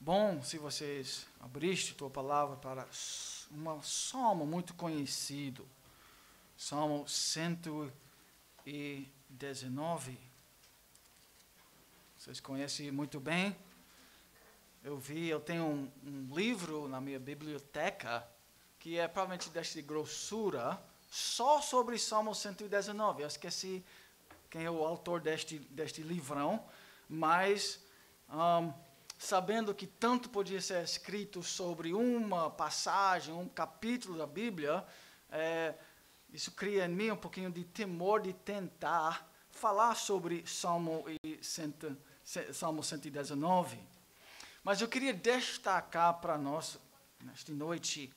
Bom, se vocês abriste tua palavra para um salmo muito conhecido, Salmo 119. Vocês conhecem muito bem. Eu tenho um livro na minha biblioteca que é provavelmente desta grossura, só sobre Salmo 119. Eu esqueci quem é o autor deste livrão, mas sabendo que tanto podia ser escrito sobre uma passagem, um capítulo da Bíblia, isso cria em mim um pouquinho de temor de tentar falar sobre Salmo 119. Mas eu queria destacar para nós, nesta noite,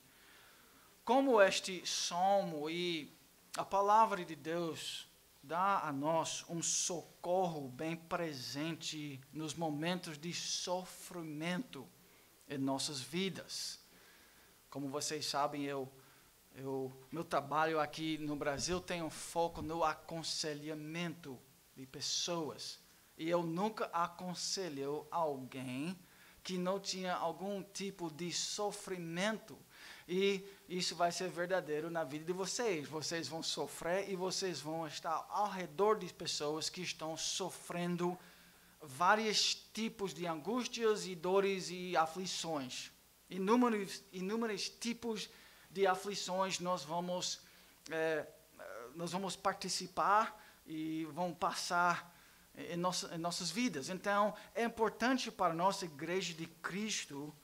como este salmo e a palavra de Deus dá a nós um socorro bem presente nos momentos de sofrimento em nossas vidas. Como vocês sabem, meu trabalho aqui no Brasil tem um foco no aconselhamento de pessoas. E eu nunca aconselho alguém que não tinha algum tipo de sofrimento. E isso vai ser verdadeiro na vida de vocês. Vocês vão sofrer e vocês vão estar ao redor de pessoas que estão sofrendo vários tipos de angústias e dores e aflições. Inúmeros tipos de aflições nós vamos participar e vão passar em nossas vidas. Então, é importante para a nossa Igreja de Cristo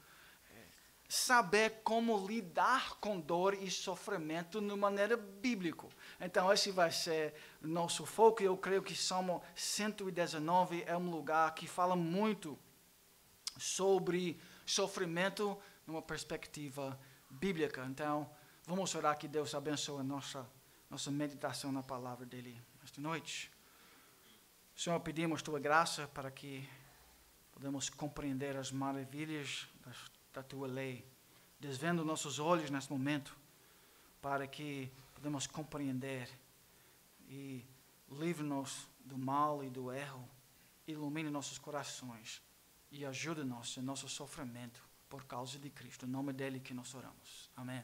saber como lidar com dor e sofrimento de maneira bíblica. Então, esse vai ser nosso foco. Eu creio que Salmo 119 é um lugar que fala muito sobre sofrimento numa perspectiva bíblica. Então, vamos orar que Deus abençoe a nossa meditação na palavra dele esta noite. Senhor, pedimos tua graça para que podemos compreender as maravilhas da tua lei, desvendo nossos olhos nesse momento, para que podemos compreender e livre-nos do mal e do erro, ilumine nossos corações e ajude-nos em nosso sofrimento por causa de Cristo. Em nome dele que nós oramos. Amém.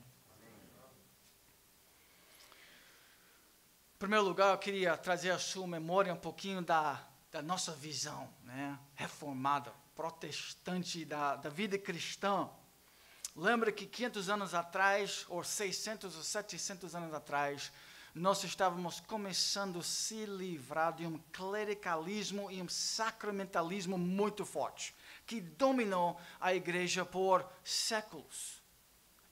Em primeiro lugar, eu queria trazer à sua memória um pouquinho da nossa visão, né? Reformada, protestante da vida cristã. Lembra que 500 anos atrás, ou 600 ou 700 anos atrás, nós estávamos começando a se livrar de um clericalismo e um sacramentalismo muito forte, que dominou a igreja por séculos.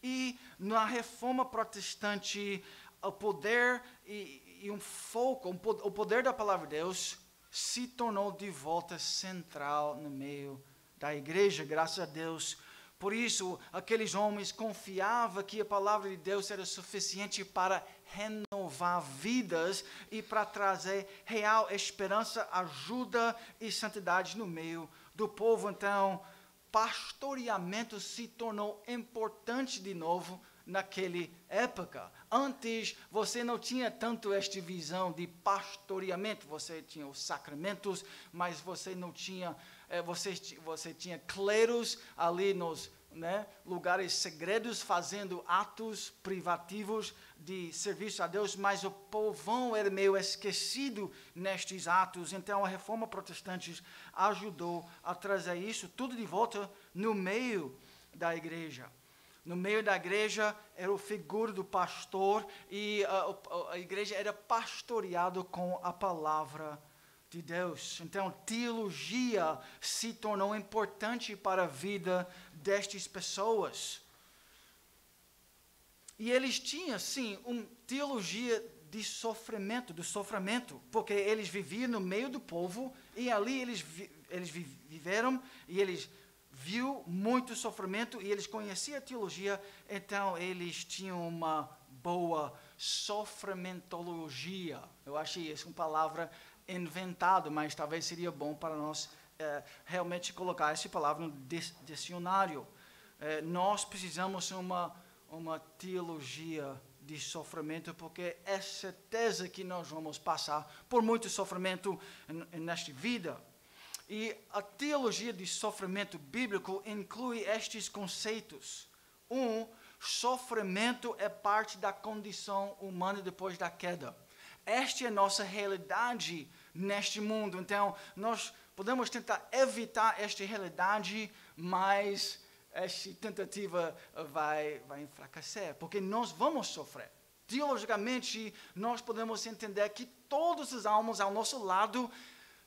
E na reforma protestante, o poder e um foco, o poder da palavra de Deus se tornou de volta central no meio da igreja, graças a Deus. Por isso, aqueles homens confiavam que a palavra de Deus era suficiente para renovar vidas e para trazer real esperança, ajuda e santidade no meio do povo. Então, pastoreamento se tornou importante de novo naquela época. Antes, você não tinha tanto esta visão de pastoreamento. Você tinha os sacramentos, mas você não tinha... Você tinha cleros ali nos lugares segredos, fazendo atos privativos de serviço a Deus, mas o povão era meio esquecido nestes atos. Então, a reforma protestante ajudou a trazer isso tudo de volta no meio da igreja. No meio da igreja era o figura do pastor e a igreja era pastoreada com a palavra de Deus. Então, teologia se tornou importante para a vida destas pessoas. E eles tinham, sim, uma teologia de sofrimento, do sofrimento, porque eles viviam no meio do povo e ali eles viveram e eles viu muito sofrimento e eles conheciam a teologia, então eles tinham uma boa sofrimentologia. Eu achei isso uma palavra inventada, mas talvez seria bom para nós realmente colocar essa palavra no dicionário. Nós precisamos uma teologia de sofrimento, porque é certeza que nós vamos passar por muito sofrimento nesta vida. E a teologia de sofrimento bíblico inclui estes conceitos. Sofrimento é parte da condição humana depois da queda. Esta é a nossa realidade neste mundo. Então, nós podemos tentar evitar esta realidade, mas esta tentativa vai enfraquecer, porque nós vamos sofrer. Teologicamente, nós podemos entender que todas as almas ao nosso lado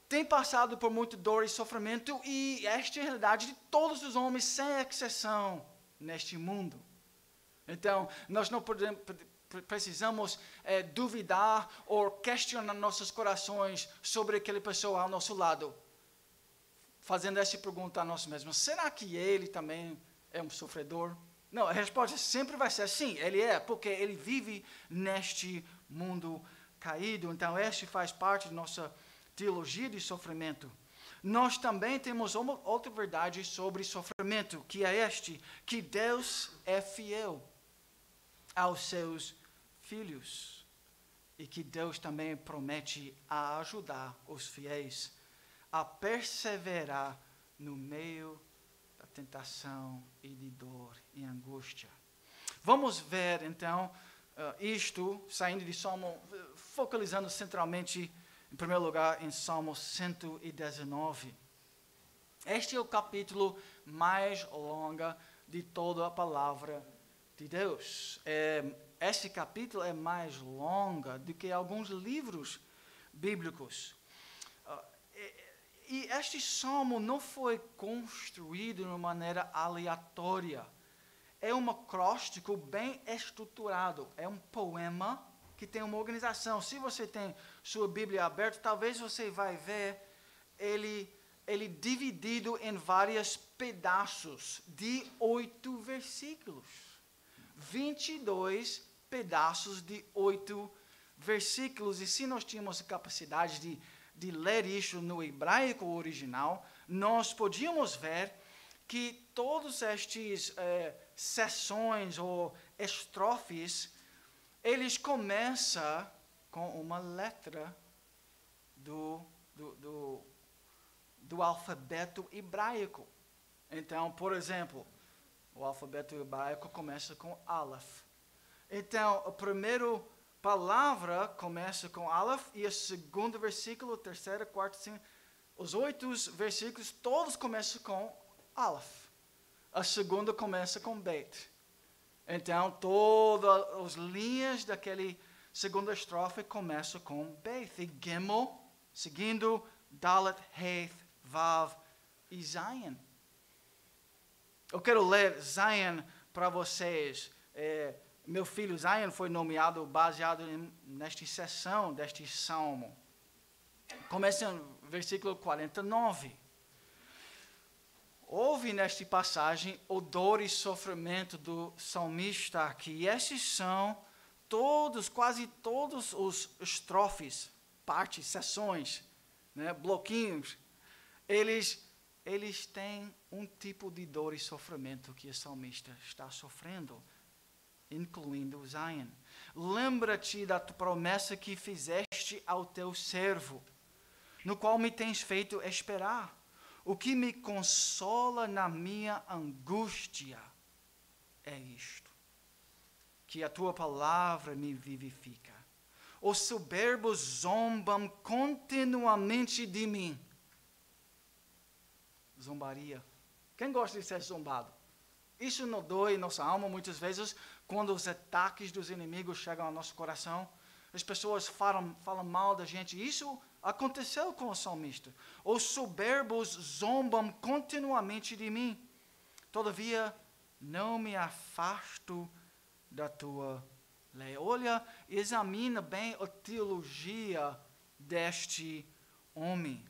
têm passado por muita dor e sofrimento, e esta é a realidade de todos os homens, sem exceção, neste mundo. Então, nós não precisamos duvidar ou questionar nossos corações sobre aquela pessoa ao nosso lado, fazendo essa pergunta a nós mesmos: será que ele também é um sofredor? Não, a resposta sempre vai ser sim, ele é, porque ele vive neste mundo caído. Então, este faz parte da nossa teologia de sofrimento. Nós também temos uma outra verdade sobre sofrimento, que é que Deus é fiel aos seus filhos, e que Deus também promete a ajudar os fiéis a perseverar no meio da tentação e de dor e angústia. Vamos ver então isto saindo de Salmo, focalizando centralmente em primeiro lugar em Salmo 119. Este é o capítulo mais longo de toda a palavra de Deus. Este capítulo é mais longo do que alguns livros bíblicos. E este salmo não foi construído de uma maneira aleatória. É um acróstico bem estruturado. É um poema que tem uma organização. Se você tem sua Bíblia aberta, talvez você vai ver ele dividido em vários pedaços de 8 versículos. 22 pedaços de 8 versículos. E se nós tínhamos a capacidade de ler isso no hebraico original, nós podíamos ver que todas estas seções ou estrofes, eles começam com uma letra do alfabeto hebraico. Então, por exemplo, o alfabeto hebraico começa com Aleph. Então, a primeira palavra começa com Aleph, e o segundo versículo, o terceiro, quarto, cinco, os 8 versículos, todos começam com Aleph. A segunda começa com Bet. Então, todas as linhas daquele segunda estrofe começam com Bet. E Gimel, seguindo Dalet, Heth, Vav e Zayin. Eu quero ler Zayin para vocês. Meu filho Zion foi nomeado baseado nesta seção deste salmo. Começa no versículo 49. Houve nesta passagem o dor e sofrimento do salmista aqui. Esses são quase todos os estrofes, partes, seções, né, bloquinhos. Eles têm um tipo de dor e sofrimento que o salmista está sofrendo, incluindo Zion. Lembra-te da tua promessa que fizeste ao teu servo, no qual me tens feito esperar. O que me consola na minha angústia é isto, que a tua palavra me vivifica. Os soberbos zombam continuamente de mim. Zombaria. Quem gosta de ser zombado? Isso nos dói nossa alma muitas vezes, quando os ataques dos inimigos chegam ao nosso coração. As pessoas falam mal da gente. Isso aconteceu com o salmista. Os soberbos zombam continuamente de mim. Todavia, não me afasto da tua lei. Olha, examina bem a teologia deste homem.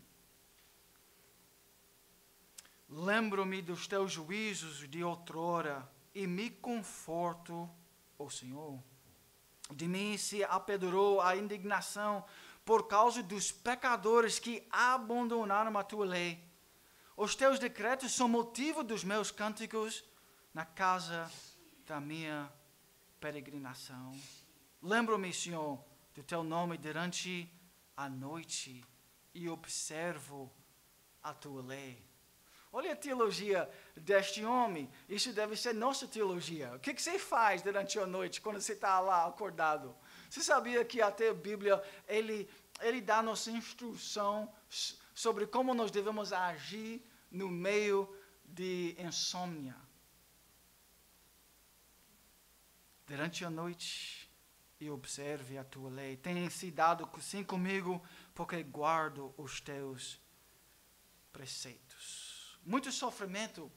Lembro-me dos teus juízos de outrora e me conforto, ó Senhor. De mim se apoderou a indignação por causa dos pecadores que abandonaram a tua lei. Os teus decretos são motivo dos meus cânticos na casa da minha peregrinação. Lembro-me, Senhor, do teu nome durante a noite e observo a tua lei. Olha a teologia deste homem. Isso deve ser nossa teologia. O que você faz durante a noite, quando você está lá acordado? Você sabia que até a Bíblia, ele dá nossa instrução sobre como nós devemos agir no meio de insônia? Durante a noite, e observe a tua lei. Tem se dado sim comigo, porque guardo os teus preceitos. Muito sofrimento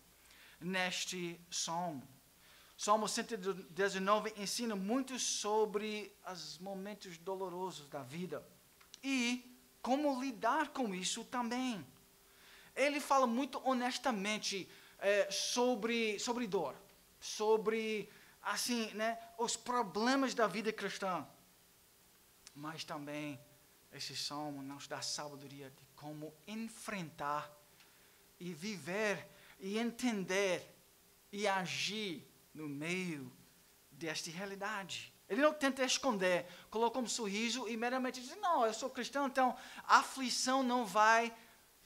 neste salmo. Salmo 119 ensina muito sobre os momentos dolorosos da vida e como lidar com isso também. Ele fala muito honestamente sobre dor, sobre assim, né, os problemas da vida cristã. Mas também esse salmo nos dá sabedoria de como enfrentar e viver e entender e agir no meio desta realidade. Ele não tenta esconder, coloca um sorriso e meramente diz, não, eu sou cristão, então a aflição não vai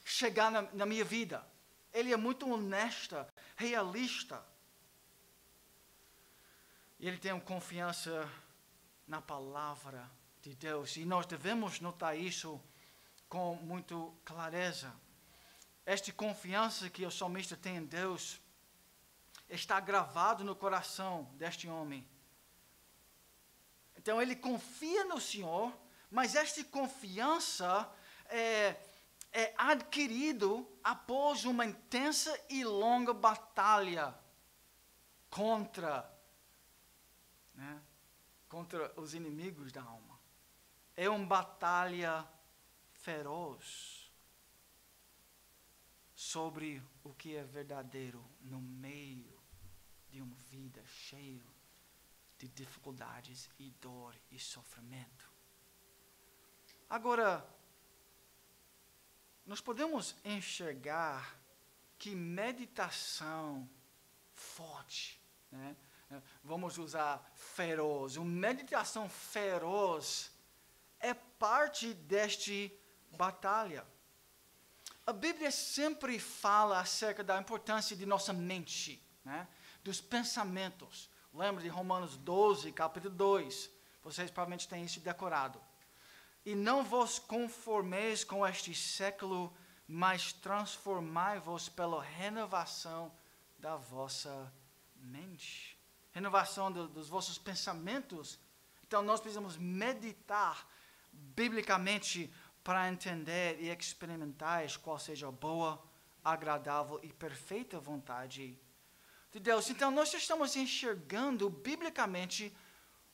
chegar na minha vida. Ele é muito honesto, realista. E ele tem uma confiança na palavra de Deus. E nós devemos notar isso com muita clareza. Esta confiança que o salmista tem em Deus está gravado no coração deste homem. Então ele confia no Senhor, mas esta confiança é adquirido após uma intensa e longa batalha contra os inimigos da alma. É uma batalha feroz sobre o que é verdadeiro no meio de uma vida cheia de dificuldades e dor e sofrimento. Agora, nós podemos enxergar que meditação forte, né? Vamos usar feroz, uma meditação feroz é parte desta batalha. A Bíblia sempre fala acerca da importância de nossa mente, né? Dos pensamentos. Lembra de Romanos 12, capítulo 2. Vocês provavelmente têm isso decorado. E não vos conformeis com este século, mas transformai-vos pela renovação da vossa mente. Renovação dos vossos pensamentos. Então nós precisamos meditar biblicamente para entender e experimentar qual seja a boa, agradável e perfeita vontade de Deus. Então, nós estamos enxergando biblicamente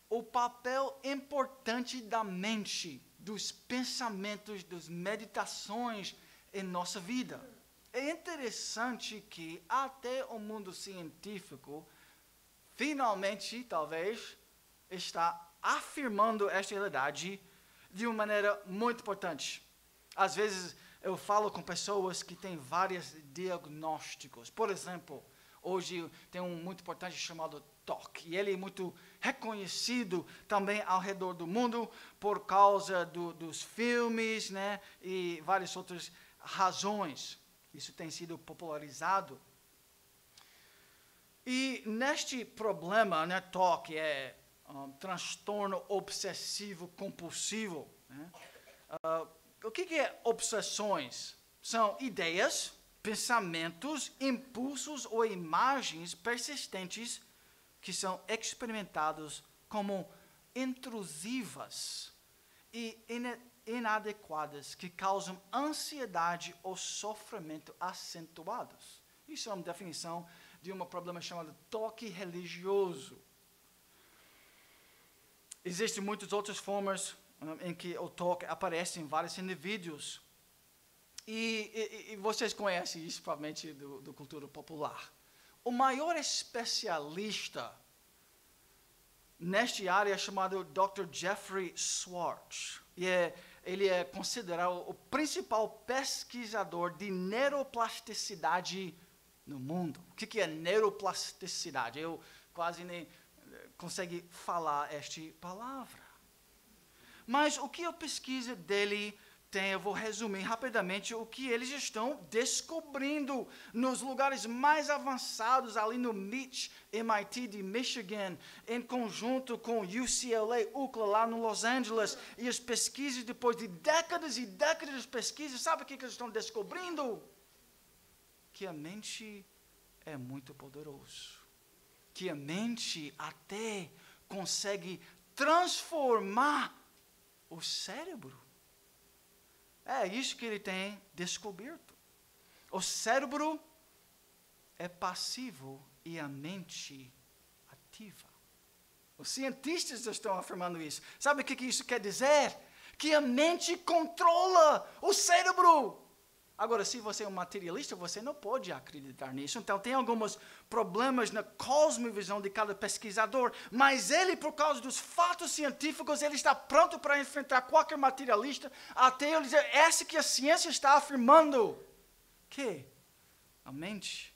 o papel importante da mente, dos pensamentos, das meditações em nossa vida. É interessante que até o mundo científico, finalmente, talvez, está afirmando esta realidade de uma maneira muito importante. Às vezes eu falo com pessoas que têm vários diagnósticos. Por exemplo, hoje tem um muito importante chamado TOC. E ele é muito reconhecido também ao redor do mundo por causa dos filmes, né, e várias outras razões. Isso tem sido popularizado. E neste problema, né, TOC é transtorno obsessivo compulsivo. Né? O que é obsessões? São ideias, pensamentos, impulsos ou imagens persistentes que são experimentados como intrusivas e inadequadas, que causam ansiedade ou sofrimento acentuados. Isso é uma definição de um problema chamado toque religioso. Existem muitas outras formas em que o toque aparece em vários indivíduos. E vocês conhecem isso, provavelmente, do cultura popular. O maior especialista nesta área é chamado Dr. Jeffrey Schwartz. E ele é considerado o principal pesquisador de neuroplasticidade no mundo. O que é neuroplasticidade? Eu quase nem consigo falar esta palavra. Mas o que a pesquisa dele eu vou resumir rapidamente o que eles estão descobrindo nos lugares mais avançados, ali no MIT de Michigan, em conjunto com UCLA, UCLA, lá no Los Angeles, e as pesquisas, depois de décadas e décadas de pesquisas, sabe o que eles estão descobrindo? Que a mente é muito poderosa, que a mente até consegue transformar o cérebro. É isso que ele tem descoberto. O cérebro é passivo e a mente ativa. Os cientistas estão afirmando isso. Sabe o que isso quer dizer? Que a mente controla o cérebro. Agora, se você é um materialista, você não pode acreditar nisso. Então, tem alguns problemas na cosmovisão de cada pesquisador, mas ele, por causa dos fatos científicos, ele está pronto para enfrentar qualquer materialista, até ele dizer, essa que a ciência está afirmando, que a mente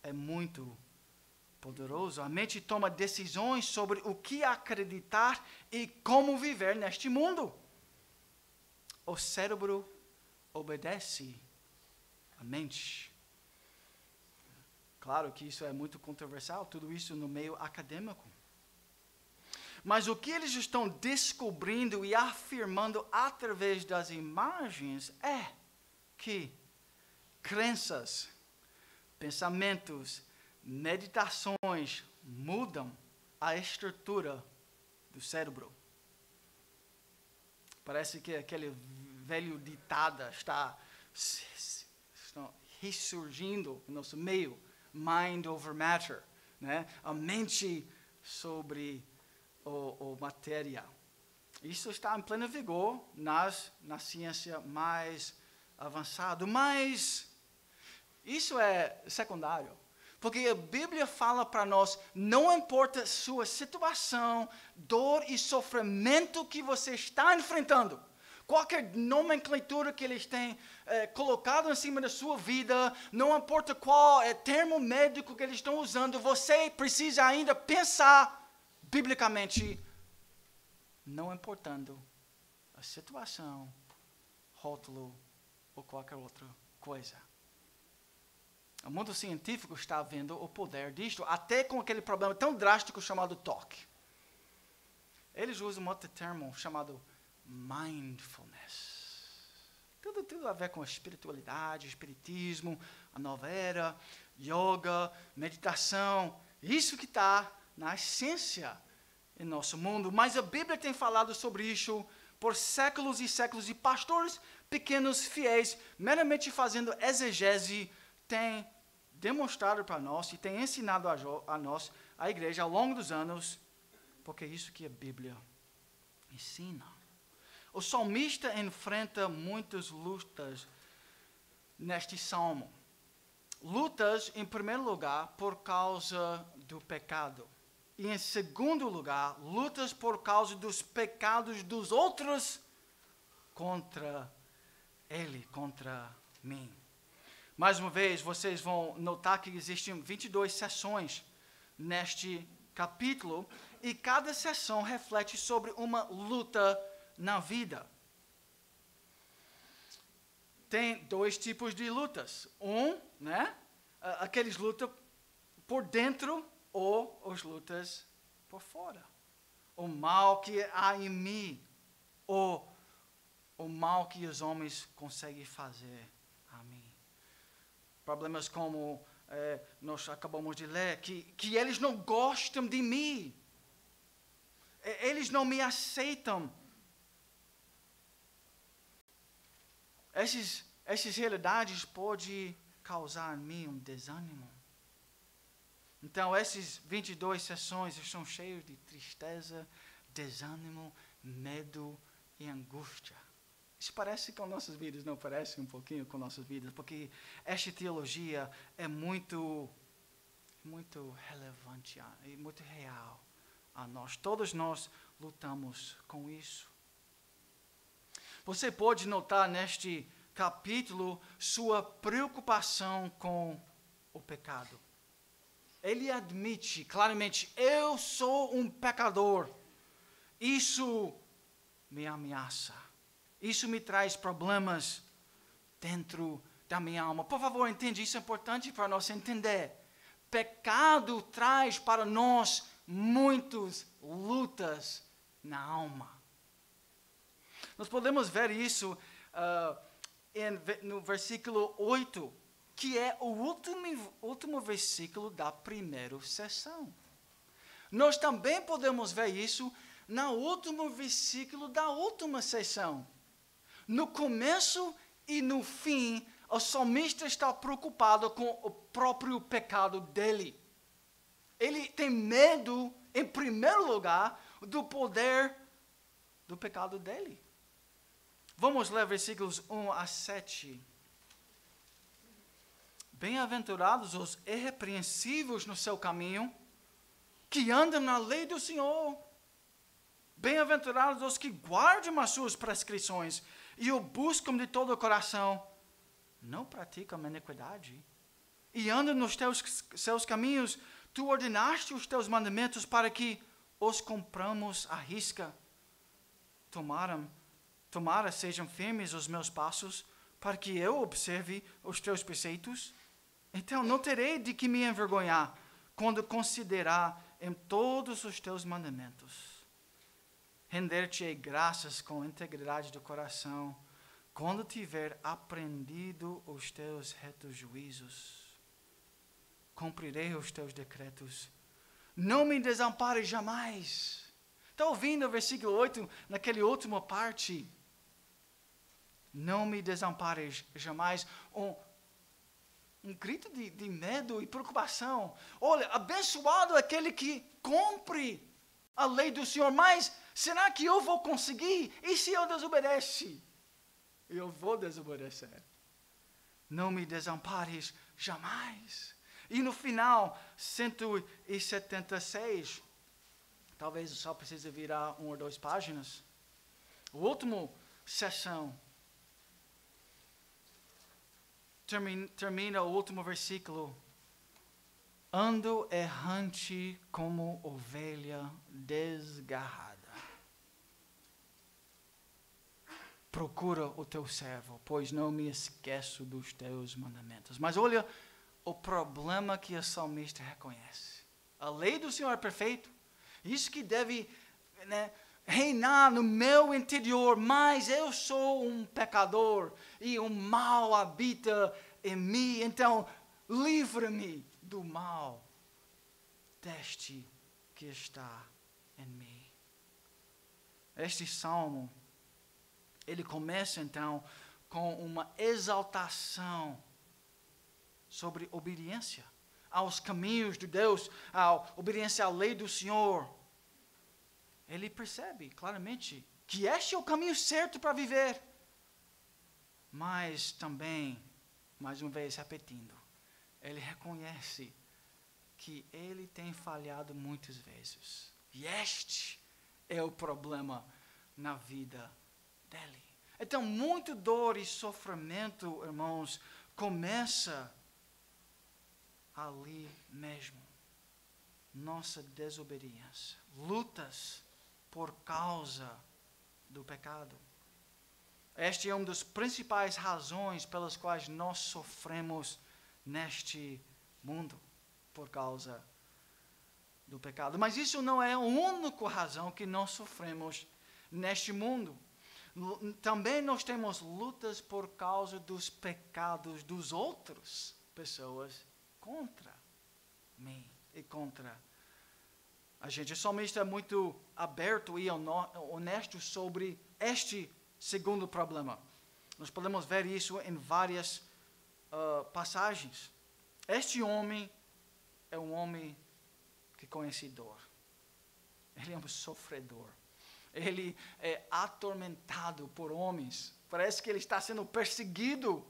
é muito poderosa. A mente toma decisões sobre o que acreditar e como viver neste mundo. O cérebro obedece a mente. Claro que isso é muito controversial, tudo isso no meio acadêmico. Mas o que eles estão descobrindo e afirmando através das imagens é que crenças, pensamentos, meditações mudam a estrutura do cérebro. Parece que aquele velho ditado está ressurgindo no nosso meio, mind over matter, né? A mente sobre a matéria. Isso está em pleno vigor na ciência mais avançada, mas isso é secundário, porque a Bíblia fala para nós, não importa sua situação, dor e sofrimento que você está enfrentando, qualquer nomenclatura que eles têm colocado em cima da sua vida, não importa qual termo médico que eles estão usando, você precisa ainda pensar biblicamente, não importando a situação, rótulo ou qualquer outra coisa. O mundo científico está vendo o poder disto, até com aquele problema tão drástico chamado toque. Eles usam um outro termo chamado mindfulness. Tudo a ver com espiritualidade, espiritismo, a nova era, yoga, meditação. Isso que está na essência em nosso mundo. Mas a Bíblia tem falado sobre isso por séculos e séculos. E pastores pequenos, fiéis, meramente fazendo exegese, têm demonstrado para nós e têm ensinado a nós, a igreja, ao longo dos anos, porque é isso que a Bíblia ensina. O salmista enfrenta muitas lutas neste salmo. Lutas, em primeiro lugar, por causa do pecado. E, em segundo lugar, lutas por causa dos pecados dos outros contra ele, contra mim. Mais uma vez, vocês vão notar que existem 22 sessões neste capítulo, e cada sessão reflete sobre uma luta na vida. Tem dois tipos de lutas. Aqueles lutas por dentro ou as lutas por fora. O mal que há em mim ou o mal que os homens conseguem fazer a mim. Problemas como nós acabamos de ler, que eles não gostam de mim. Eles não me aceitam. Essas realidades podem causar em mim um desânimo. Então, essas 22 sessões estão cheias de tristeza, desânimo, medo e angústia. Isso parece com nossas vidas, não parece um pouquinho com nossas vidas? Porque esta teologia é muito relevante e muito real a nós. Todos nós lutamos com isso. Você pode notar neste capítulo sua preocupação com o pecado. Ele admite claramente, eu sou um pecador. Isso me ameaça. Isso me traz problemas dentro da minha alma. Por favor, entende, isso é importante para nós entender. Pecado traz para nós muitas lutas na alma. Nós podemos ver isso no versículo 8, que é o último versículo da primeira sessão. Nós também podemos ver isso no último versículo da última sessão. No começo e no fim, o salmista está preocupado com o próprio pecado dele. Ele tem medo, em primeiro lugar, do poder do pecado dele. Vamos ler versículos 1 a 7. Bem-aventurados os irrepreensíveis no seu caminho, que andam na lei do Senhor. Bem-aventurados os que guardam as suas prescrições e o buscam de todo o coração. Não praticam a iniquidade e andam nos seus caminhos. Tu ordenaste os teus mandamentos para que os cumpramos à risca. Tomara sejam firmes os meus passos, para que eu observe os teus preceitos. Então não terei de que me envergonhar, quando considerar em todos os teus mandamentos. Render-te-ei graças com integridade do coração, quando tiver aprendido os teus retos juízos. Cumprirei os teus decretos. Não me desampares jamais. Está ouvindo o versículo 8, naquela última parte? Não me desampares jamais. Um grito de medo e preocupação. Olha, abençoado aquele que cumpre a lei do Senhor, mas será que eu vou conseguir? E se eu desobedecer? Eu vou desobedecer. Não me desampares jamais. E no final, 176, talvez só precise virar 1 ou 2 páginas. A última sessão. Termina o último versículo. Ando errante como ovelha desgarrada. Procura o teu servo, pois não me esqueço dos teus mandamentos. Mas olha o problema que o salmista reconhece. A lei do Senhor é perfeita. Isso que deve reinar no meu interior, mas eu sou um pecador e o mal habita em mim. Então, livra-me do mal deste que está em mim. Este salmo, ele começa então com uma exaltação sobre obediência aos caminhos de Deus, a obediência à lei do Senhor. Ele percebe claramente que este é o caminho certo para viver. Mas também, mais uma vez repetindo, ele reconhece que ele tem falhado muitas vezes. E este é o problema na vida dele. Então, muito dor e sofrimento, irmãos, começa ali mesmo. Nossa desobediência. Lutas por causa do pecado. Esta é uma das principais razões pelas quais nós sofremos neste mundo, por causa do pecado. Mas isso não é a única razão que nós sofremos neste mundo. Também nós temos lutas por causa dos pecados dos outros pessoas contra mim e contra a gente. O salmista é muito aberto e honesto sobre este segundo problema. Nós podemos ver isso em várias passagens. Este homem é um homem que conhece dor. Ele é um sofredor. Ele é atormentado por homens. Parece que ele está sendo perseguido.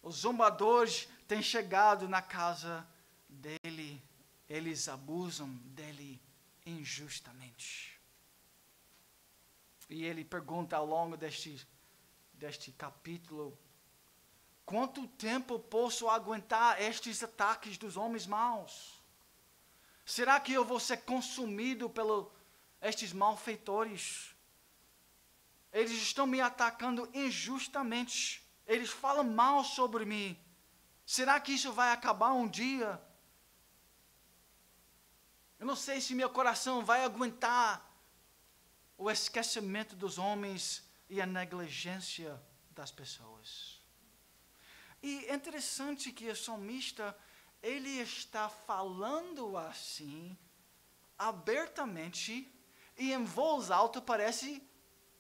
Os zombadores têm chegado na casa dele. Eles abusam dele injustamente. E ele pergunta ao longo deste capítulo: quanto tempo posso aguentar estes ataques dos homens maus? Será que eu vou ser consumido por estes malfeitores? Eles estão me atacando injustamente. Eles falam mal sobre mim. Será que isso vai acabar um dia? Eu não sei se meu coração vai aguentar o esquecimento dos homens e a negligência das pessoas. E é interessante que o salmista, ele está falando assim, abertamente, e em voz alta parece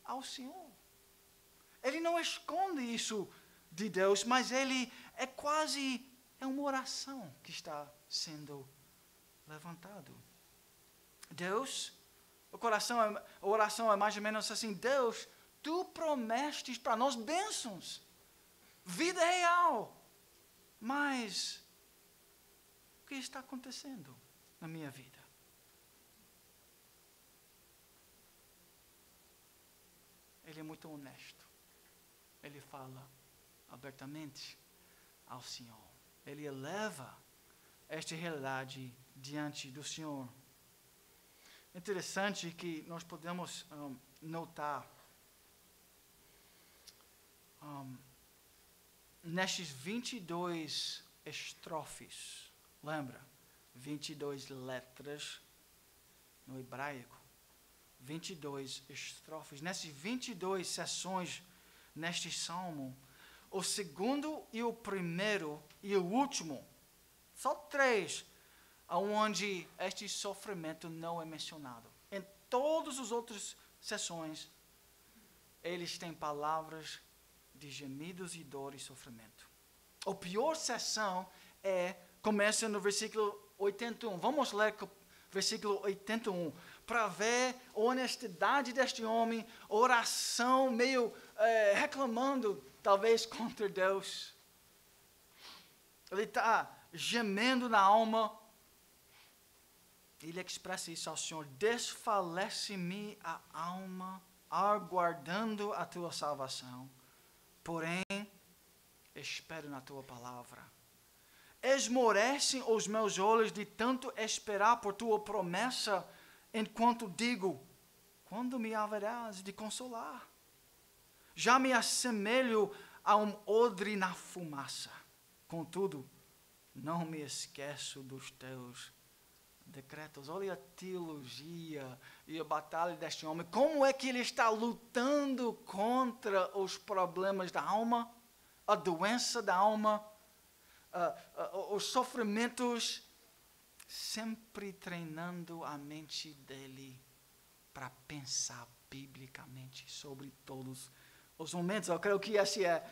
ao Senhor. Ele não esconde isso de Deus, mas ele é uma oração que está sendo levantado. Deus, a oração é mais ou menos assim: Deus, tu prometeste para nós bênçãos, vida real, mas o que está acontecendo na minha vida? Ele é muito honesto. Ele fala abertamente ao Senhor. Ele eleva esta realidade diante do Senhor. Interessante que nós podemos notar nestes 22 estrofes, lembra? 22 letras no hebraico, 22 estrofes. Nessas 22 sessões neste salmo, o segundo e o primeiro e o último, só 3, onde este sofrimento não é mencionado. Em todas as outras sessões, eles têm palavras de gemidos e dor e sofrimento. A pior sessão começa no versículo 81. Vamos ler o versículo 81, para ver a honestidade deste homem, oração meio reclamando, talvez, contra Deus. Ele está gemendo na alma. Ele expressa isso ao Senhor: desfalece-me a alma, aguardando a tua salvação. Porém, espero na tua palavra. Esmorecem os meus olhos de tanto esperar por tua promessa, enquanto digo: quando me haverás de consolar? Já me assemelho a um odre na fumaça. Contudo, não me esqueço dos teus decretos. Olha a teologia e a batalha deste homem. Como é que ele está lutando contra os problemas da alma, a doença da alma, os sofrimentos, sempre treinando a mente dele para pensar biblicamente sobre todos os momentos. Eu creio que esse é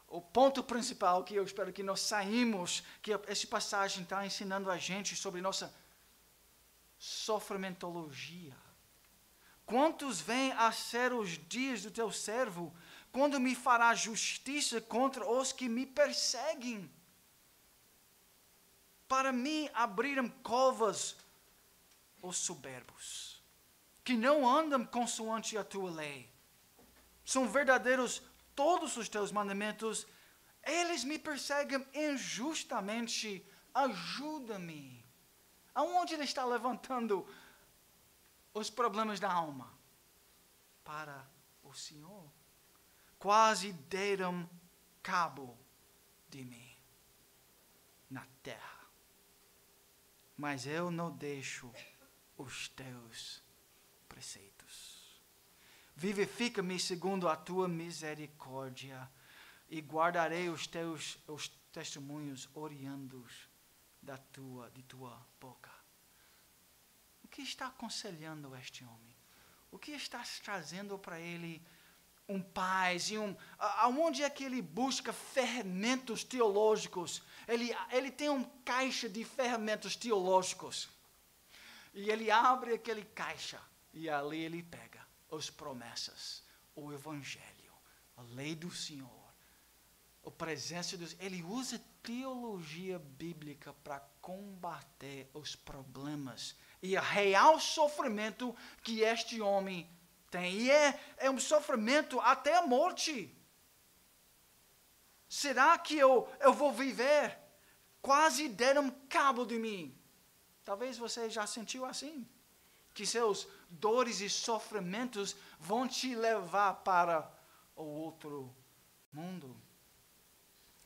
o ponto principal que eu espero que nós saímos, que essa passagem está ensinando a gente sobre nossa sofrimentologia. Quantos vêm a ser os dias do teu servo, quando me fará justiça contra os que me perseguem? Para mim abriram covas os soberbos, que não andam consoante a tua lei. São verdadeiros todos os teus mandamentos. Eles me perseguem injustamente. Ajuda-me. Aonde ele está levantando os problemas da alma? Para o Senhor. Quase deram cabo de mim na terra, mas eu não deixo os teus preceitos. Vivifica-me segundo a tua misericórdia, e guardarei os teus testemunhos oriundos de tua boca. O que está aconselhando este homem? O que está trazendo para ele paz? Aonde é que ele busca ferramentas teológicos? Ele tem caixa de ferramentas teológicos. E ele abre aquele caixa, e ali ele pega as promessas, o evangelho, a lei do Senhor, a presença de Deus. Ele usa teologia bíblica para combater os problemas e o real sofrimento que este homem tem. E é um sofrimento até a morte. Será que eu vou viver? Quase deram cabo de mim. Talvez você já sentiu assim. que seus dores e sofrimentos vão te levar para o outro mundo.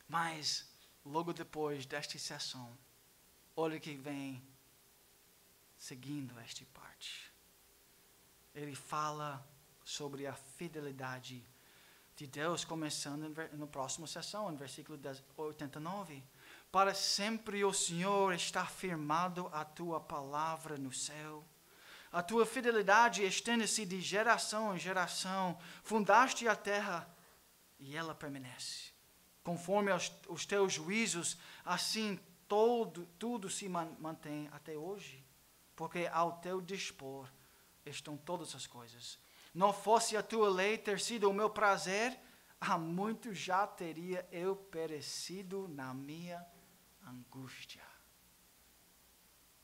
Mas, logo depois desta sessão, olha o que vem seguindo esta parte. Ele fala sobre a fidelidade de Deus, começando na próxima sessão, no versículo 89. Para sempre o Senhor está firmado a tua palavra no céu. A tua fidelidade estende-se de geração em geração. Fundaste a terra e ela permanece. Conforme os teus juízos, assim tudo se mantém até hoje. Porque ao teu dispor estão todas as coisas. Não fosse a tua lei ter sido o meu prazer, há muito já teria eu perecido na minha angústia.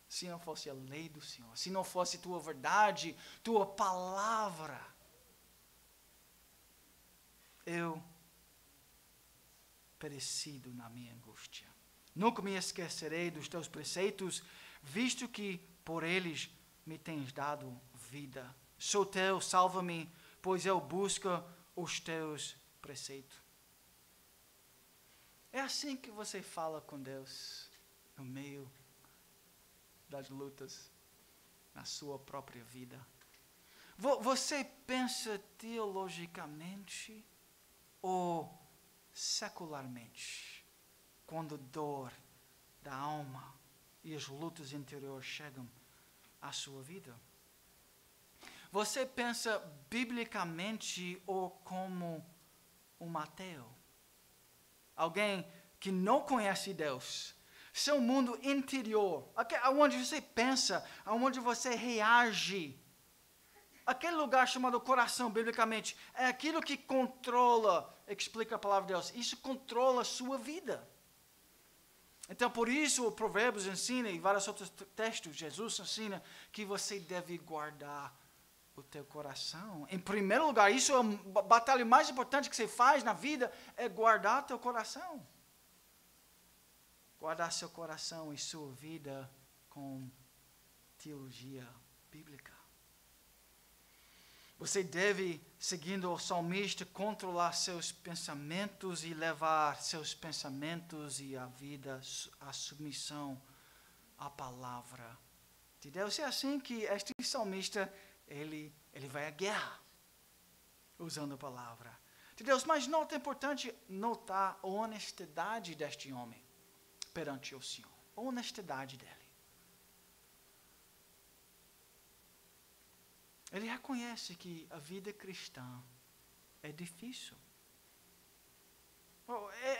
Se não fosse a lei do Senhor, se não fosse tua verdade, tua palavra, eu perecido na minha angústia. Nunca me esquecerei dos teus preceitos, visto que por eles me tens dado vida. Sou teu, salva-me, pois eu busco os teus preceitos. É assim que você fala com Deus, no meio das lutas, na sua própria vida. Você pensa teologicamente ou secularmente, quando a dor da alma e as lutas interiores chegam à sua vida? Você pensa biblicamente ou como um ateu? Alguém que não conhece Deus. Seu mundo interior, onde você pensa, onde você reage. Aquele lugar chamado coração, biblicamente, é aquilo que controla, explica a palavra de Deus, isso controla a sua vida. Então, por isso, o Provérbios ensina, e vários outros textos, Jesus ensina, que você deve guardar o teu coração. Em primeiro lugar, isso é a batalha mais importante que você faz na vida, é guardar teu coração. Guardar seu coração e sua vida com teologia bíblica. Você deve, seguindo o salmista, controlar seus pensamentos e levar seus pensamentos e a vida à submissão à palavra de Deus. É assim que este salmista, ele vai à guerra, usando a palavra de Deus. Mas é importante notar a honestidade deste homem perante o Senhor. A honestidade dele. Ele reconhece que a vida cristã é difícil.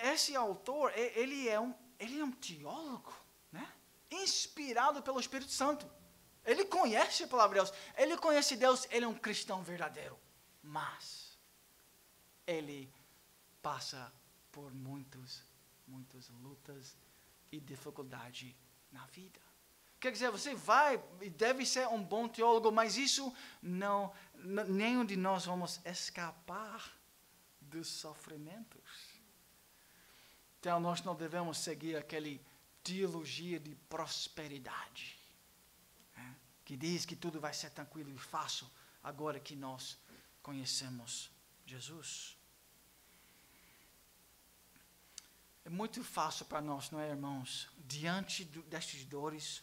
Esse autor, ele é um teólogo, né? Inspirado pelo Espírito Santo. Ele conhece a palavra de Deus, ele conhece Deus, ele é um cristão verdadeiro. Mas ele passa por muitas lutas e dificuldade na vida. Quer dizer, você vai e deve ser um bom teólogo, mas isso nenhum de nós vamos escapar dos sofrimentos. Então, nós não devemos seguir aquela teologia de prosperidade, né, que diz que tudo vai ser tranquilo e fácil agora que nós conhecemos Jesus. É muito fácil para nós, não é, irmãos? Diante destas dores,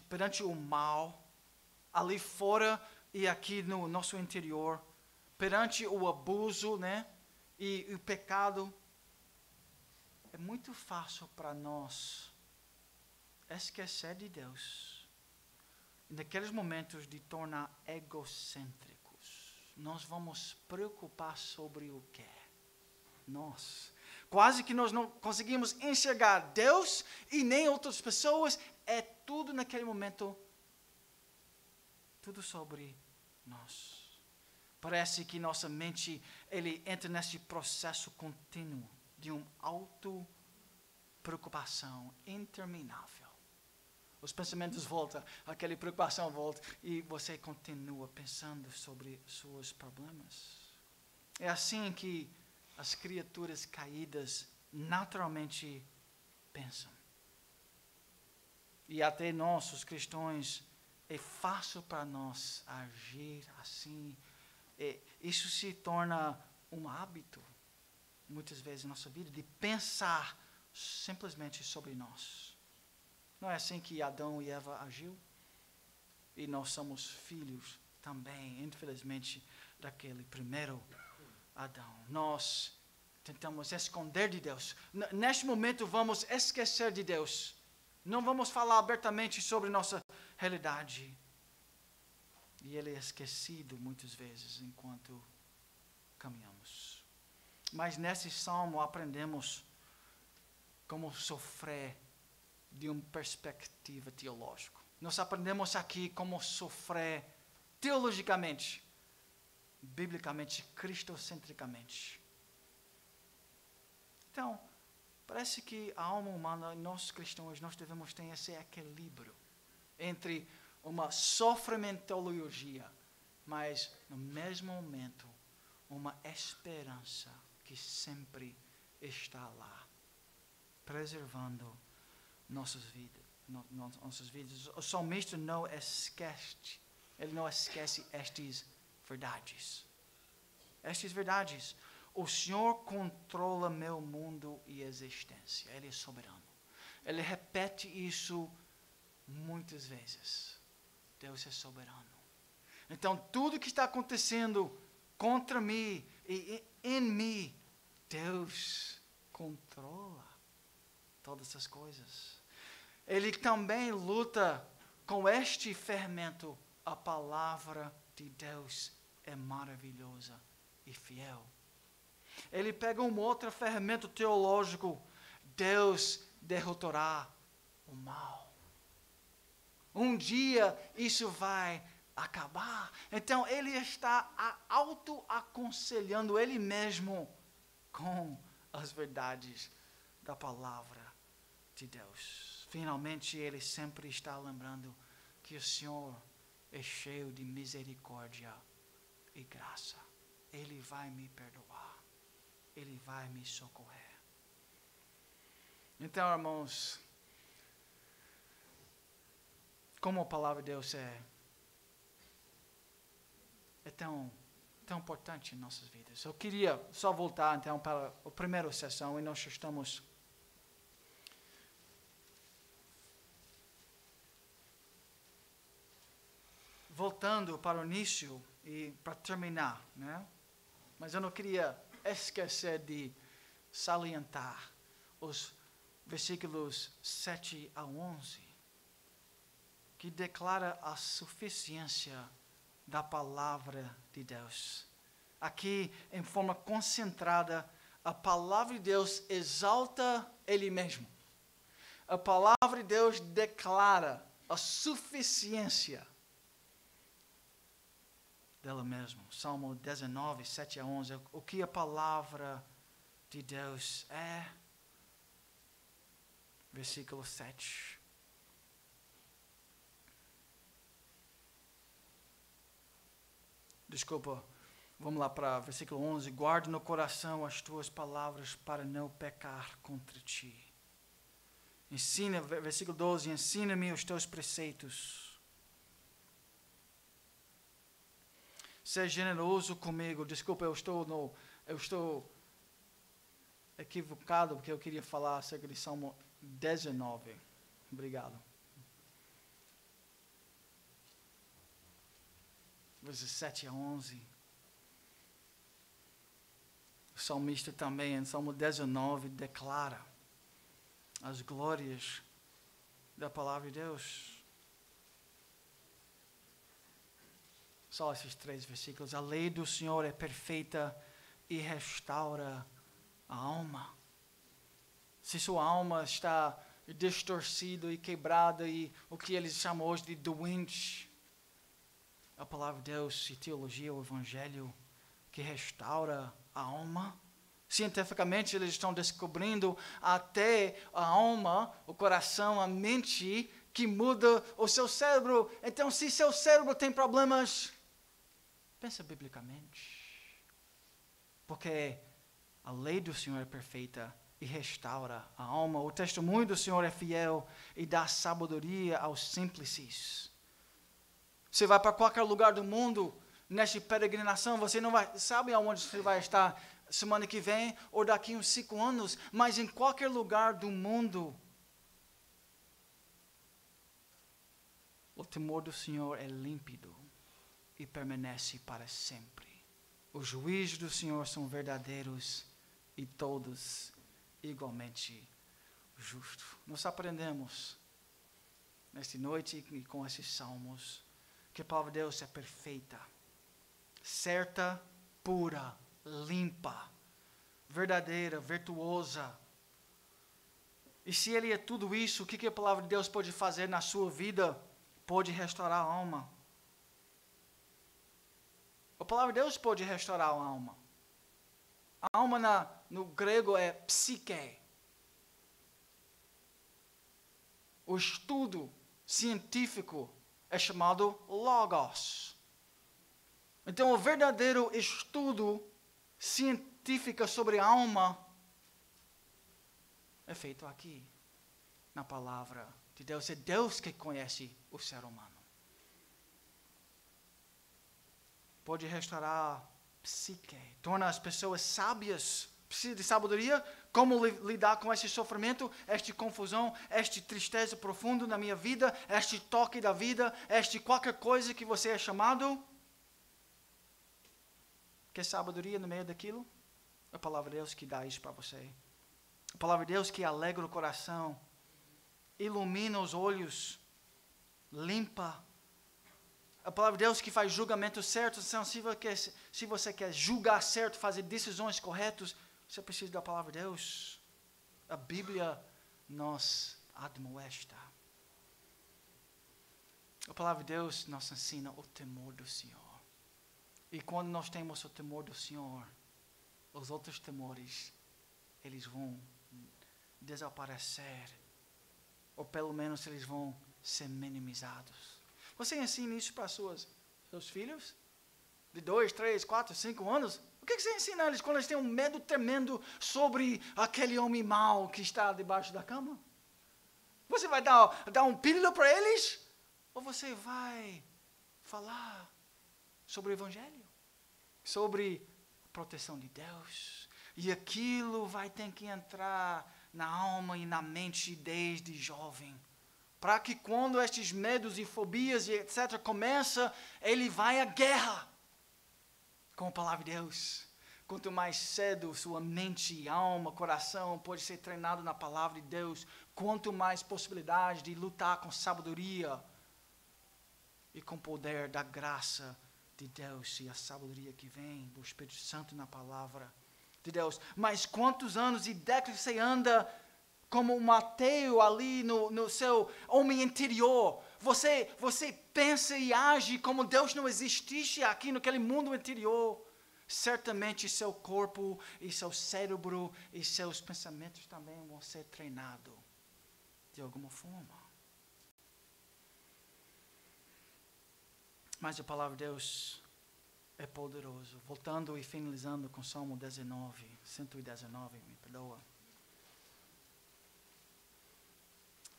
perante o mal, ali fora e aqui no nosso interior, perante o abuso, né, e o pecado, é muito fácil para nós esquecer de Deus. Naqueles momentos de tornar egocêntricos, nós vamos preocupar sobre o quê? Nós. Quase que nós não conseguimos enxergar Deus e nem outras pessoas. É tudo naquele momento, tudo sobre nós. Parece que nossa mente, ele entra nesse processo contínuo de uma auto-preocupação interminável. Os pensamentos voltam, aquela preocupação volta e você continua pensando sobre seus problemas. É assim que as criaturas caídas naturalmente pensam. E até nós, os cristãos, é fácil para nós agir assim. Isso se torna um hábito, muitas vezes na nossa vida, de pensar simplesmente sobre nós. Não é assim que Adão e Eva agiu? E nós somos filhos também, infelizmente, daquele primeiro Adão. Nós tentamos esconder de Deus. Neste momento vamos esquecer de Deus. Não vamos falar abertamente sobre nossa realidade. E Ele é esquecido muitas vezes enquanto caminhamos. Mas nesse salmo aprendemos como sofrer de uma perspectiva teológica. Nós aprendemos aqui como sofrer teologicamente, biblicamente, cristocentricamente. Então, parece que a alma humana, nós cristãos, nós devemos ter esse equilíbrio entre uma sofrimentologia, mas no mesmo momento, uma esperança que sempre está lá, preservando nossas vidas. O salmista não esquece, ele não esquece estas verdades. Estas verdades. O Senhor controla meu mundo e existência. Ele é soberano. Ele repete isso muitas vezes. Deus é soberano. Então, tudo que está acontecendo contra mim e em mim, Deus controla todas essas coisas. Ele também luta com este fermento. A palavra de Deus é maravilhosa e fiel. Ele pega um outro fermento teológico. Deus derrotará o mal. Um dia isso vai acabar. Então ele está auto-aconselhando ele mesmo com as verdades da palavra de Deus. Finalmente ele sempre está lembrando que o Senhor é cheio de misericórdia e graça. Ele vai me perdoar. Ele vai me socorrer. Então, irmãos, como a palavra de Deus é tão importante em nossas vidas. Eu queria só voltar então para a primeira sessão e nós estamos voltando para o início e para terminar, né? Mas eu não queria esquecer de salientar os versículos 7 a 11, que declara a suficiência da palavra de Deus. Aqui, em forma concentrada, a palavra de Deus exalta Ele mesmo. A palavra de Deus declara a suficiência dela mesma. Salmo 19, 7 a 11. O que a palavra de Deus é? Versículo 7. Desculpa, vamos lá para versículo 11. Guarda no coração as tuas palavras para não pecar contra ti. Ensina, versículo 12, ensina-me os teus preceitos. Seja generoso comigo. Desculpa, eu estou equivocado, porque eu queria falar acerca de Salmo 19. Obrigado. Versos 7 a 11. O salmista também, em Salmo 19, declara as glórias da palavra de Deus. Só esses 3 versículos. A lei do Senhor é perfeita e restaura a alma. Se sua alma está distorcida e quebrada e o que eles chamam hoje de doente, a palavra de Deus e teologia, o Evangelho, que restaura a alma. Cientificamente, eles estão descobrindo até a alma, o coração, a mente, que muda o seu cérebro. Então, se seu cérebro tem problemas, pensa biblicamente. Porque a lei do Senhor é perfeita e restaura a alma. O testemunho do Senhor é fiel e dá sabedoria aos simples. Você vai para qualquer lugar do mundo, nesta peregrinação, você não vai, sabe aonde você vai estar semana que vem ou daqui uns 5 anos, mas em qualquer lugar do mundo, o temor do Senhor é límpido e permanece para sempre. Os juízos do Senhor são verdadeiros e todos igualmente justos. Nós aprendemos nesta noite e com esses salmos que a palavra de Deus é perfeita, certa, pura, limpa, verdadeira, virtuosa. E se Ele é tudo isso, o que a palavra de Deus pode fazer na sua vida? Pode restaurar a alma. A palavra de Deus pode restaurar a alma. A alma no grego é psique. O estudo científico é chamado logos. Então, o verdadeiro estudo científico sobre a alma é feito aqui, na palavra de Deus. É Deus que conhece o ser humano. Pode restaurar a psique, torna as pessoas sábias. Precisa de sabedoria, como lidar com esse sofrimento, esta confusão, esta tristeza profunda na minha vida, este toque da vida, este qualquer coisa que você é chamado. Quer sabedoria no meio daquilo? A palavra de Deus que dá isso para você. A palavra de Deus que alegra o coração, ilumina os olhos, limpa. A palavra de Deus que faz julgamento certo. Então, se você quer julgar certo, fazer decisões corretas, você precisa da palavra de Deus. A Bíblia nos admoesta. A palavra de Deus nos ensina o temor do Senhor. E quando nós temos o temor do Senhor, os outros temores, eles vão desaparecer. Ou pelo menos eles vão ser minimizados. Você ensina isso para seus filhos? De 2, 3, 4, 5 anos? O que você ensina a eles quando eles têm um medo tremendo sobre aquele homem mau que está debaixo da cama? Você vai dar um pílula para eles? Ou você vai falar sobre o Evangelho? Sobre a proteção de Deus? E aquilo vai ter que entrar na alma e na mente desde jovem. Para que quando estes medos e fobias e etc. começam, ele vai à guerra com a palavra de Deus. Quanto mais cedo sua mente, alma, coração pode ser treinado na palavra de Deus, quanto mais possibilidade de lutar com sabedoria e com poder da graça de Deus e a sabedoria que vem do Espírito Santo na palavra de Deus. Mas quantos anos e décadas você anda como um ateu ali no seu homem interior? Você pensa e age como Deus não existisse aqui naquele mundo interior. Certamente seu corpo e seu cérebro e seus pensamentos também vão ser treinados de alguma forma. Mas a palavra de Deus é poderoso. Voltando e finalizando com Salmo 119, me perdoa.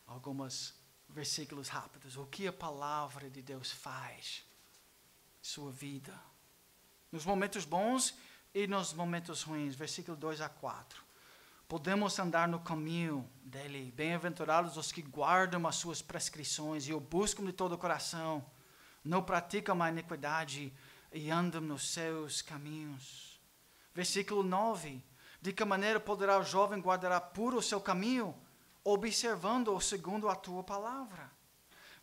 Alguns versículos rápidos. O que a palavra de Deus faz em sua vida. Nos momentos bons e nos momentos ruins. Versículo 2 a 4. Podemos andar no caminho dele. Bem-aventurados os que guardam as suas prescrições e o buscam de todo o coração. Não praticam a iniquidade e andam nos seus caminhos. Versículo 9. De que maneira poderá o jovem guardar puro o seu caminho? Observando-o segundo a tua palavra.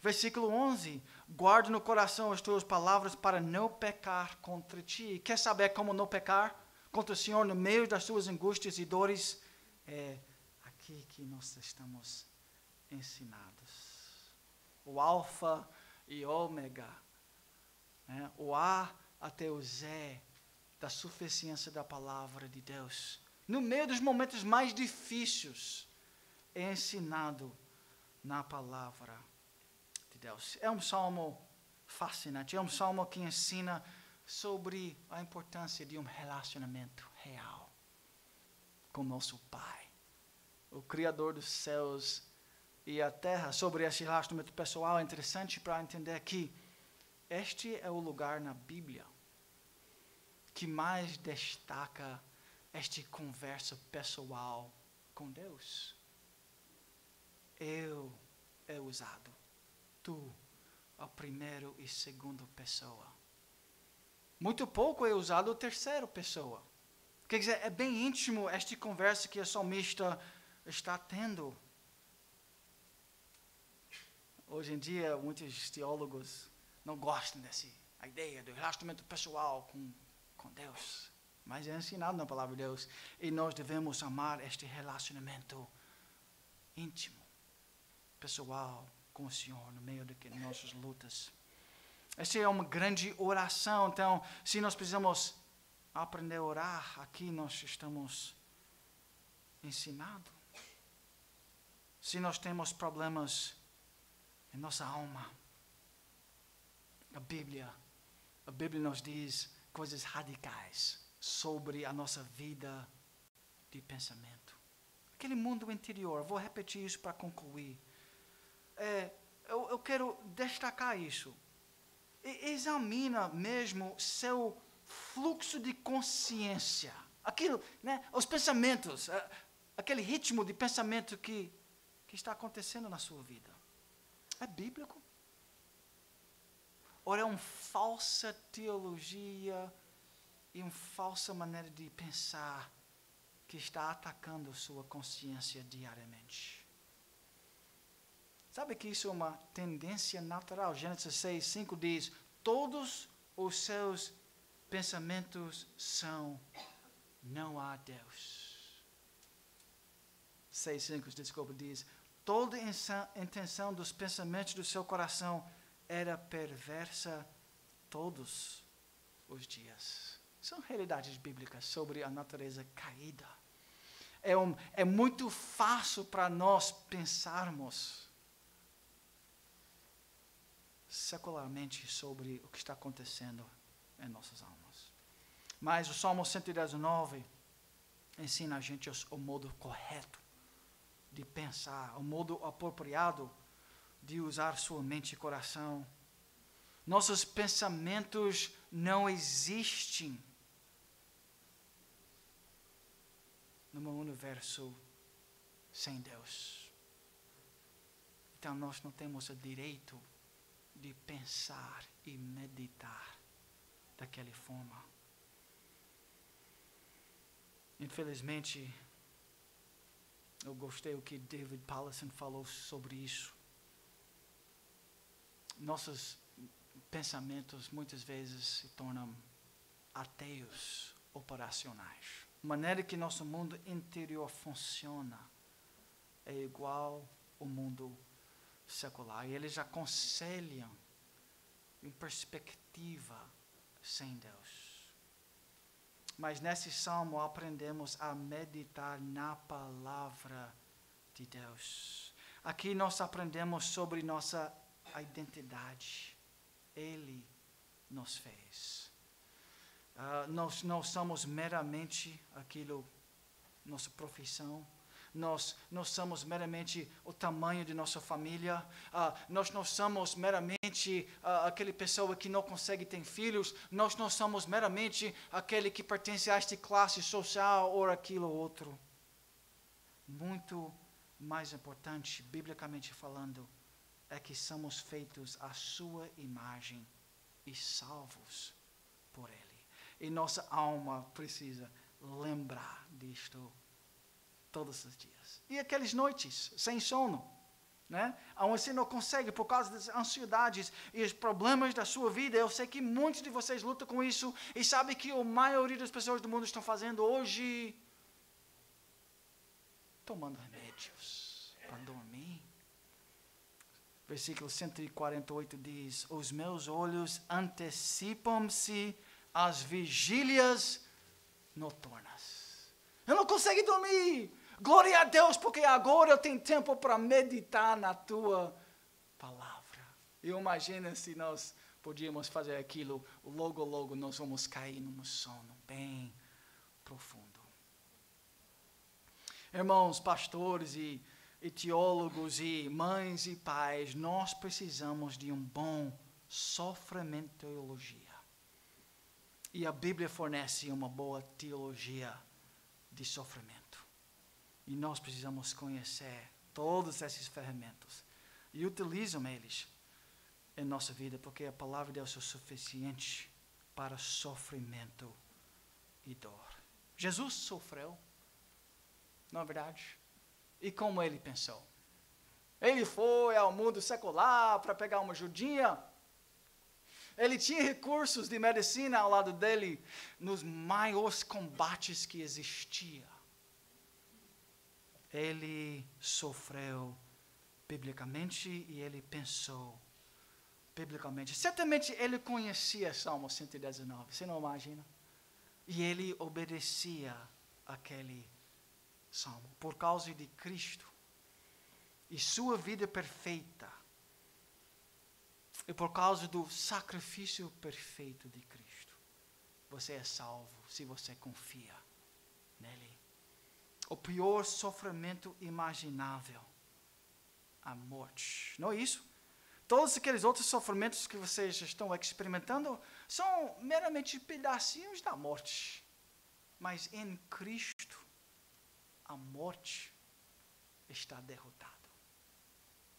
Versículo 11. Guarda no coração as tuas palavras para não pecar contra ti. Quer saber como não pecar contra o Senhor no meio das suas angústias e dores? É aqui que nós estamos ensinados. O alfa e ômega. O A até o Z da suficiência da palavra de Deus. No meio dos momentos mais difíceis, é ensinado na palavra de Deus. É um salmo fascinante. É um salmo que ensina sobre a importância de um relacionamento real com nosso Pai, o Criador dos céus e a terra. Sobre esse relacionamento pessoal é interessante para entender que este é o lugar na Bíblia que mais destaca esta conversa pessoal com Deus. Eu é usado, tu, a primeira e segunda pessoa. Muito pouco é usado a terceira pessoa. Quer dizer, é bem íntimo esta conversa que a salmista está tendo. Hoje em dia, muitos teólogos não gostam dessa ideia do relacionamento pessoal com Deus. Mas é ensinado na palavra de Deus. E nós devemos amar este relacionamento íntimo, pessoal, com o Senhor, no meio de nossas lutas. Essa é uma grande oração. Então, se nós precisamos aprender a orar, aqui nós estamos ensinados. Se nós temos problemas em nossa alma, a Bíblia nos diz coisas radicais sobre a nossa vida de pensamento. Aquele mundo interior, vou repetir isso para concluir. Eu quero destacar isso. Examina mesmo seu fluxo de consciência. Aquilo, né, os pensamentos, aquele ritmo de pensamento que está acontecendo na sua vida. É bíblico? Ou é uma falsa teologia e uma falsa maneira de pensar que está atacando sua consciência diariamente? Sabe que isso é uma tendência natural. Gênesis 6:5 diz, todos os seus pensamentos são, não há Deus. 6:5, desculpa, diz, toda a intenção dos pensamentos do seu coração era perversa todos os dias. São realidades bíblicas sobre a natureza caída. É muito fácil para nós pensarmos secularmente sobre o que está acontecendo em nossas almas. Mas o Salmo 119 ensina a gente o modo correto de pensar, o modo apropriado de usar sua mente e coração. Nossos pensamentos não existem num universo sem Deus. Então nós não temos o direito de pensar e meditar daquela forma. Infelizmente, eu gostei do que David Powlison falou sobre isso. Nossos pensamentos muitas vezes se tornam ateios operacionais. A maneira que nosso mundo interior funciona é igual ao mundo secular. E eles aconselham em perspectiva sem Deus. Mas nesse salmo aprendemos a meditar na palavra de Deus. Aqui nós aprendemos sobre nossa identidade. Ele nos fez. Nós não somos meramente aquilo, nossa profissão. Nós não somos meramente o tamanho de nossa família. Nós não somos meramente aquela pessoa que não consegue ter filhos. Nós não somos meramente aquele que pertence a esta classe social ou aquilo ou outro. Muito mais importante, biblicamente falando, é que somos feitos à sua imagem e salvos por Ele. E nossa alma precisa lembrar disto todos os dias. E aquelas noites sem sono, né? Onde você não consegue por causa das ansiedades e os problemas da sua vida. Eu sei que muitos de vocês lutam com isso e sabem que a maioria das pessoas do mundo estão fazendo hoje tomando remédios para dormir. Versículo 148 diz, os meus olhos antecipam-se às vigílias noturnas. Eu não consigo dormir. Glória a Deus, porque agora eu tenho tempo para meditar na tua palavra. E imagina se nós podíamos fazer aquilo, logo nós vamos cair num sono bem profundo. Irmãos, pastores e teólogos e mães e pais, nós precisamos de um bom sofrimentologia. E a Bíblia fornece uma boa teologia de sofrimento. E nós precisamos conhecer todas essas ferramentas e utilizam eles em nossa vida, porque a palavra de Deus é suficiente para sofrimento e dor. Jesus sofreu, não é verdade? E como ele pensou? Ele foi ao mundo secular para pegar uma judia. Ele tinha recursos de medicina ao lado dele nos maiores combates que existia. Ele sofreu biblicamente e ele pensou biblicamente. Certamente ele conhecia Salmo 119, você não imagina? E ele obedecia aquele salmo por causa de Cristo e sua vida perfeita. E por causa do sacrifício perfeito de Cristo, você é salvo se você confia nele. O pior sofrimento imaginável, a morte. Não é isso? Todos aqueles outros sofrimentos que vocês estão experimentando são meramente pedacinhos da morte. Mas em Cristo, a morte está derrotada.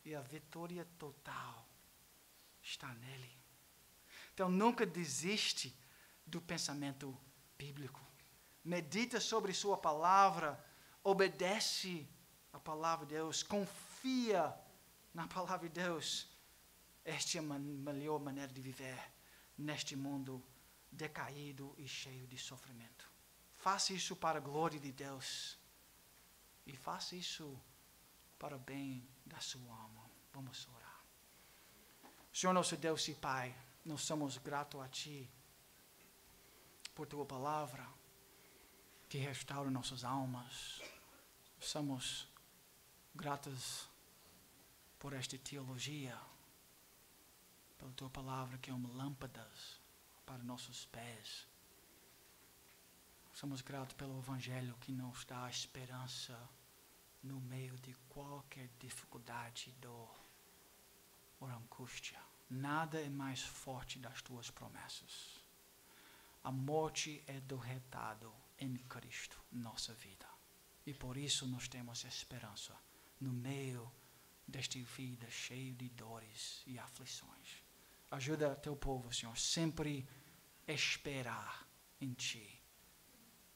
E a vitória total está nele. Então nunca desiste do pensamento bíblico. Medita sobre sua palavra, obedece a palavra de Deus, confia na palavra de Deus. Esta é a melhor maneira de viver neste mundo decaído e cheio de sofrimento. Faça isso para a glória de Deus. E faça isso para o bem da sua alma. Vamos orar. Senhor nosso Deus e Pai, nós somos gratos a Ti por Tua palavra que restaura nossas almas. Somos gratos por esta teologia, pela Tua palavra que é uma lâmpada para nossos pés. Somos gratos pelo Evangelho que nos dá esperança no meio de qualquer dificuldade, dor ou angústia. Nada é mais forte das Tuas promessas. A morte é derrotada em Cristo, nossa vida. E por isso nós temos esperança no meio desta vida cheia de dores e aflições. Ajuda Teu povo, Senhor, sempre esperar em Ti,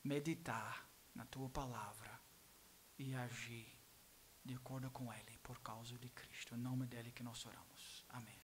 meditar na Tua palavra e agir de acordo com Ele por causa de Cristo. Em nome dEle que nós oramos. Amém.